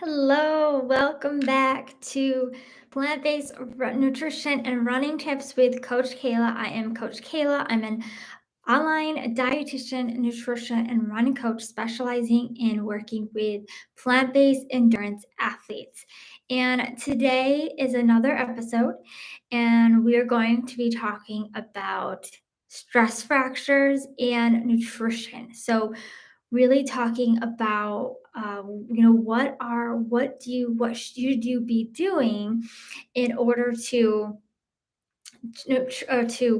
Hello, welcome back to Plant-Based Nutrition and Running Tips with Coach Kayla. I am Coach Kayla. I'm an online dietitian, nutrition, and running coach specializing in working with plant-based endurance athletes. And today is another episode, and we are going to be talking about stress fractures and nutrition. So really talking about what should you be doing in order to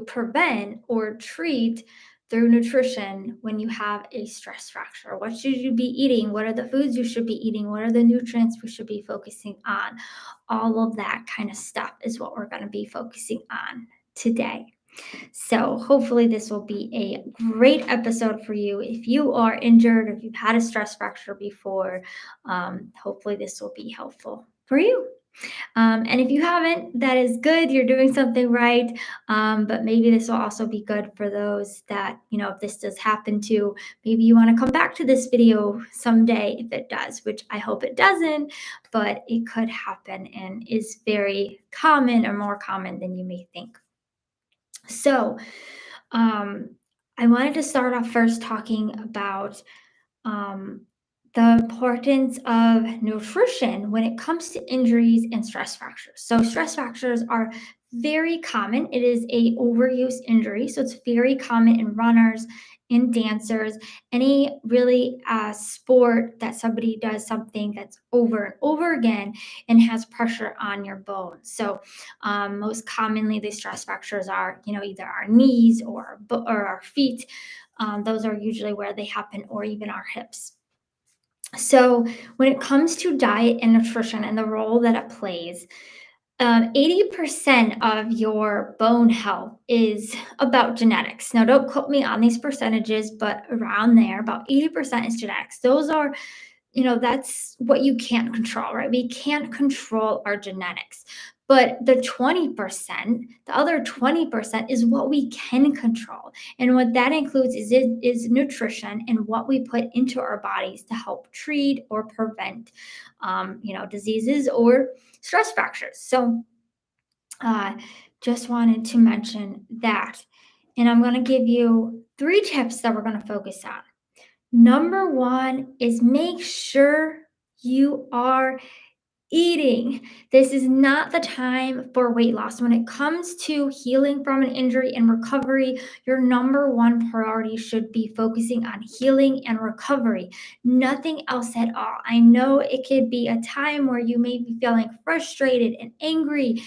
prevent or treat through nutrition when you have a stress fracture. What should you be eating? What are the foods you should be eating? What are the nutrients we should be focusing on? All of that kind of stuff is what we're going to be focusing on today. So, hopefully, this will be a great episode for you. If you are injured, if you've had a stress fracture before, hopefully, this will be helpful for you. And if you haven't, that is good. You're doing something right. But maybe this will also be good for those that, if this does happen to, maybe you want to come back to this video someday if it does, which I hope it doesn't, but it could happen and is very common or more common than you may think. So, um, I wanted to start off first talking about um, the importance of nutrition when it comes to injuries and stress fractures. So, stress fractures are very common. It is a overuse injury, so it's very common in runners, in dancers, any really sport that somebody does something that's over and over again and has pressure on your bones. So, most commonly, the stress fractures are, either our knees or our feet. Those are usually where they happen, or even our hips. So, when it comes to diet and nutrition and the role that it plays, 80% of your bone health is about genetics. Now, don't quote me on these percentages, but around there, about 80% is genetics. Those are, that's what you can't control, right? We can't control our genetics. But the 20%, the other 20% is what we can control. And what that includes is nutrition and what we put into our bodies to help treat or prevent, diseases or stress fractures. So, uh, just wanted to mention that. And I'm going to give you 3 tips that we're going to focus on. Number one is make sure you are eating. This is not the time for weight loss. When it comes to healing from an injury and recovery, your number one priority should be focusing on healing and recovery, nothing else at all. I know it could be a time where you may be feeling frustrated and angry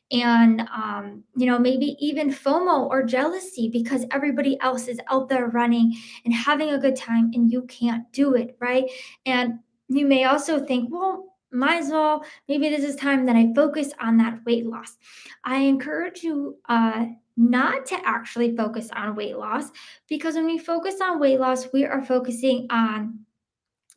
and maybe even FOMO or jealousy because everybody else is out there running and having a good time and you can't do it, right? And you may also think, well, might as well, maybe this is time that I focus on that weight loss. I encourage you not to actually focus on weight loss, because when we focus on weight loss, we are focusing on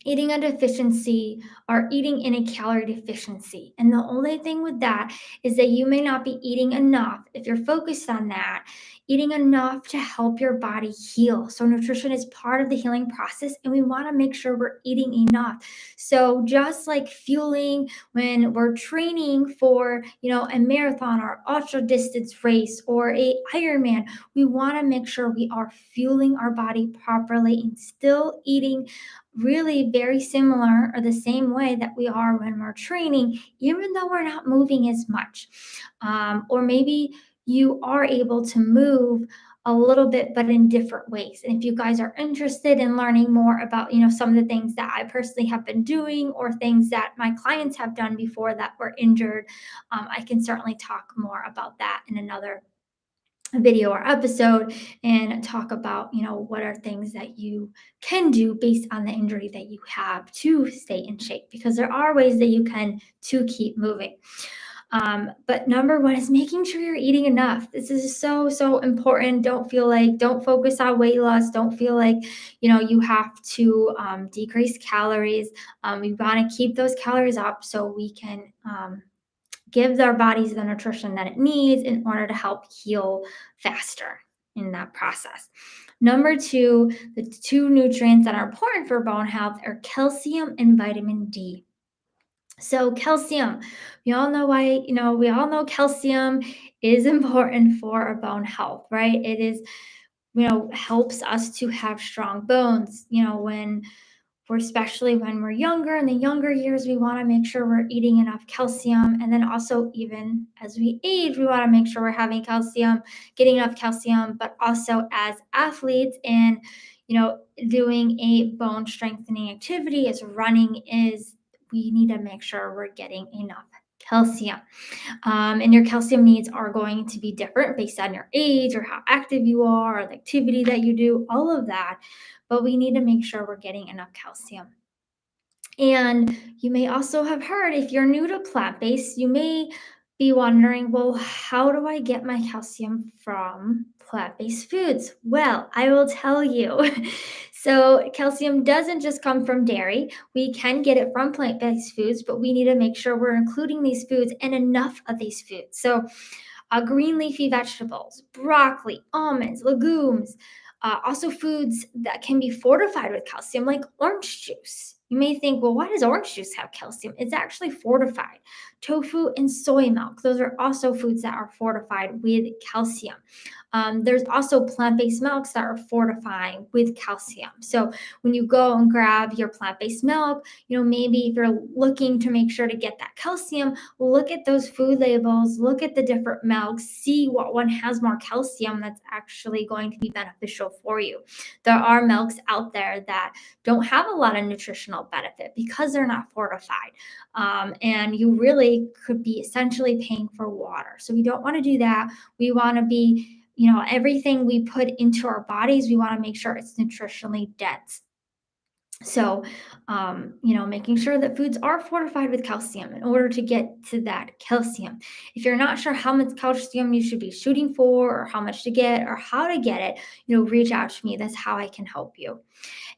eating a deficiency or eating in a calorie deficiency. And the only thing with that is that you may not be eating enough. If you're focused on that, eating enough to help your body heal. So, nutrition is part of the healing process, and we want to make sure we're eating enough. So, just like fueling when we're training for, a marathon or ultra distance race or a Ironman, we want to make sure we are fueling our body properly and still eating really very similar or the same way that we are when we're training, even though we're not moving as much. Or maybe you are able to move a little bit, but in different ways. And if you guys are interested in learning more about, some of the things that I personally have been doing or things that my clients have done before that were injured, I can certainly talk more about that in another video or episode and talk about what are things that you can do based on the injury that you have to stay in shape, because there are ways that you can to keep moving. But number one is making sure you're eating enough. This is so important. Don't focus on weight loss. Don't feel like you have to decrease calories. We want to keep those calories up so we can give our bodies the nutrition that it needs in order to help heal faster in that process. Number two, the 2 nutrients that are important for bone health are calcium and vitamin D. So calcium, we all know calcium is important for our bone health, right? It is, helps us to have strong bones, especially when we're younger, in the younger years, we want to make sure we're eating enough calcium. And then also, even as we age, we want to make sure we're having calcium, getting enough calcium, but also as athletes and, doing a bone strengthening activity as running is, we need to make sure we're getting enough calcium. And your calcium needs are going to be different based on your age or how active you are or the activity that you do, all of that. But we need to make sure we're getting enough calcium. And you may also have heard, if you're new to plant based, you may be wondering, well, how do I get my calcium from plant based foods? Well, I will tell you. So, calcium doesn't just come from dairy. We can get it from plant based foods, but we need to make sure we're including these foods and enough of these foods. So, green leafy vegetables, broccoli, almonds, legumes, also foods that can be fortified with calcium, like orange juice. You may think, well, why does orange juice have calcium? It's actually fortified. Tofu and soy milk, those are also foods that are fortified with calcium. There's also plant based milks that are fortifying with calcium. So when you go and grab your plant based milk, maybe if you're looking to make sure to get that calcium, look at those food labels, look at the different milks, see what one has more calcium that's actually going to be beneficial for you. There are milks out there that don't have a lot of nutritional benefit because they're not fortified. And you really could be essentially paying for water. So we don't want to do that. We want to be, everything we put into our bodies, we want to make sure it's nutritionally dense. So, making sure that foods are fortified with calcium in order to get to that calcium. If you're not sure how much calcium you should be shooting for, or how much to get, or how to get it, reach out to me. That's how I can help you.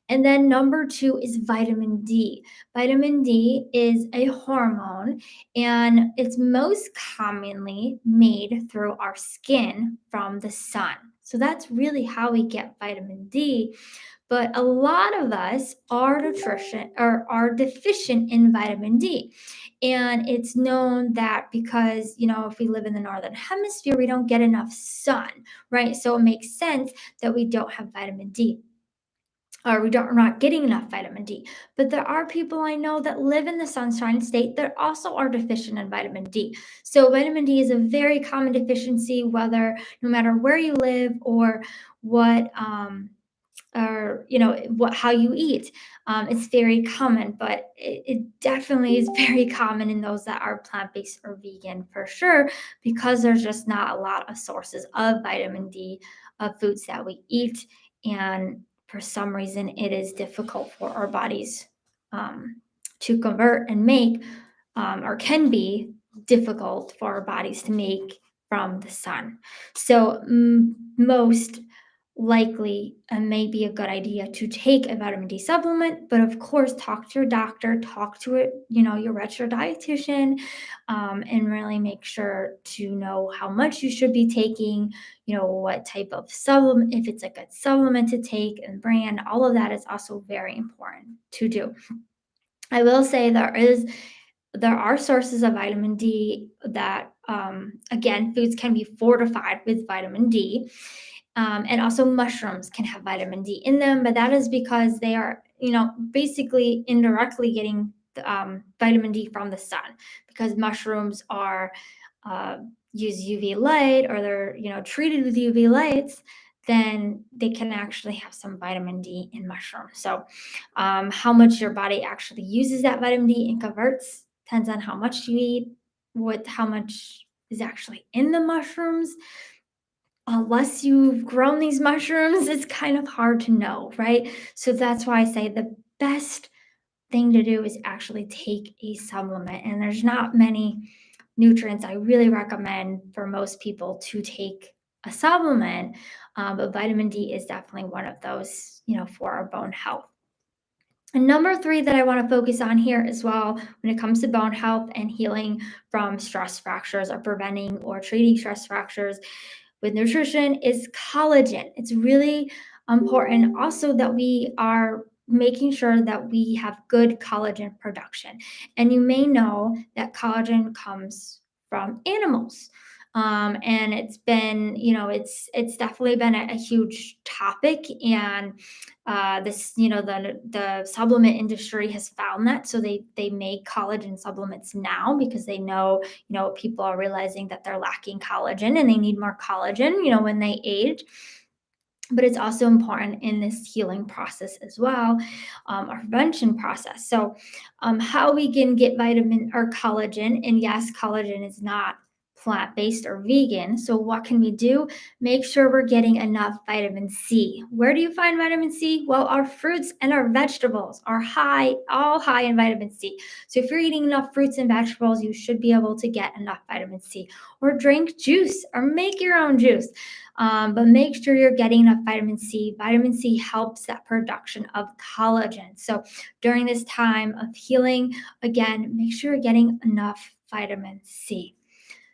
And then number two is vitamin D. Vitamin D is a hormone, and it's most commonly made through our skin from the sun. So that's really how we get vitamin D. But a lot of us are nutrition or are deficient in vitamin D. And it's known that because, if we live in the northern hemisphere, we don't get enough sun, right? So it makes sense that we don't have vitamin D, or we're not getting enough vitamin D. But there are people I know that live in the sunshine state that also are deficient in vitamin D. So vitamin D is a very common deficiency, no matter where you live or what or how you eat. It's very common, but it definitely is very common in those that are plant-based or vegan for sure, because there's just not a lot of sources of vitamin D of foods that we eat, and for some reason it is difficult for our bodies to convert and make, or can be difficult for our bodies to make from the sun. So most likely it may be a good idea to take a vitamin D supplement, but of course talk to your doctor, talk to it, your registered dietitian, and really make sure to know how much you should be taking, what type of supplement, if it's a good supplement to take, and brand. All of that is also very important to do. I will say there are sources of vitamin D that, again, foods can be fortified with vitamin D. And also mushrooms can have vitamin D in them, but that is because they are, basically indirectly getting vitamin D from the sun, because mushrooms are use UV light, or they're, treated with UV lights, then they can actually have some vitamin D in mushrooms. So how much your body actually uses that vitamin D and converts depends on how much you eat, how much is actually in the mushrooms. Unless you've grown these mushrooms, it's kind of hard to know, right? So that's why I say the best thing to do is actually take a supplement. And there's not many nutrients I really recommend for most people to take a supplement, but vitamin D is definitely one of those, for our bone health. And number three that I want to focus on here as well, when it comes to bone health and healing from stress fractures, or preventing or treating stress fractures with nutrition, is collagen. It's really important also that we are making sure that we have good collagen production. And you may know that collagen comes from animals. And it's been, it's definitely been a huge topic. And this, the supplement industry has found that, so they make collagen supplements now because they know, people are realizing that they're lacking collagen and they need more collagen, when they age. But it's also important in this healing process as well, our prevention process. So, how we can get vitamin or collagen, and yes, collagen is not plant based or vegan. So, what can we do? Make sure we're getting enough vitamin C. Where do you find vitamin C? Well, our fruits and our vegetables are all high in vitamin C. So, if you're eating enough fruits and vegetables, you should be able to get enough vitamin C. Or drink juice or make your own juice. But make sure you're getting enough vitamin C. Vitamin C helps that production of collagen. So during this time of healing, again, make sure you're getting enough vitamin C.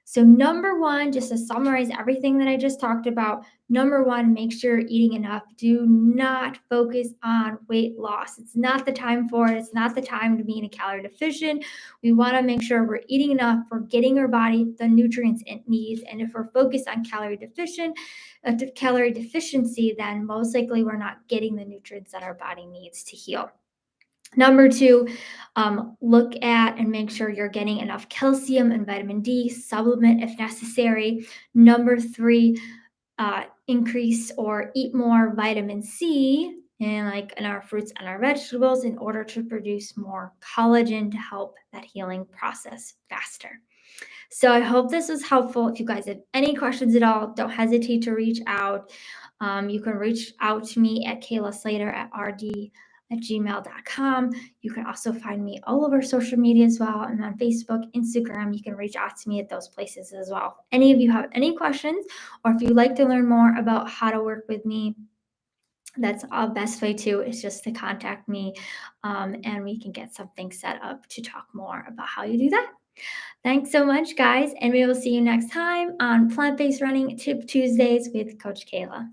So, number one, just to summarize everything that I just talked about, number one, make sure you're eating enough. Do not focus on weight loss. It's not the time for it. It's not the time to be in a calorie deficient. We want to make sure we're eating enough. We're getting our body the nutrients it needs. And if we're focused on calorie deficiency, then most likely we're not getting the nutrients that our body needs to heal. Number two, look at and make sure you're getting enough calcium and vitamin D, supplement if necessary. Number three, increase or eat more vitamin C in our fruits and our vegetables in order to produce more collagen to help that healing process faster. So I hope this was helpful. If you guys have any questions at all, don't hesitate to reach out. You can reach out to me at Kayla Slater at rd@gmail.com. You can also find me all over social media as well. And on Facebook, Instagram, you can reach out to me at those places as well. If any of you have any questions, or if you'd like to learn more about how to work with me, that's our best way too, is just to contact me, and we can get something set up to talk more about how you do that. Thanks so much, guys, and we will see you next time on Plant Based Running Tip Tuesdays with Coach Kayla.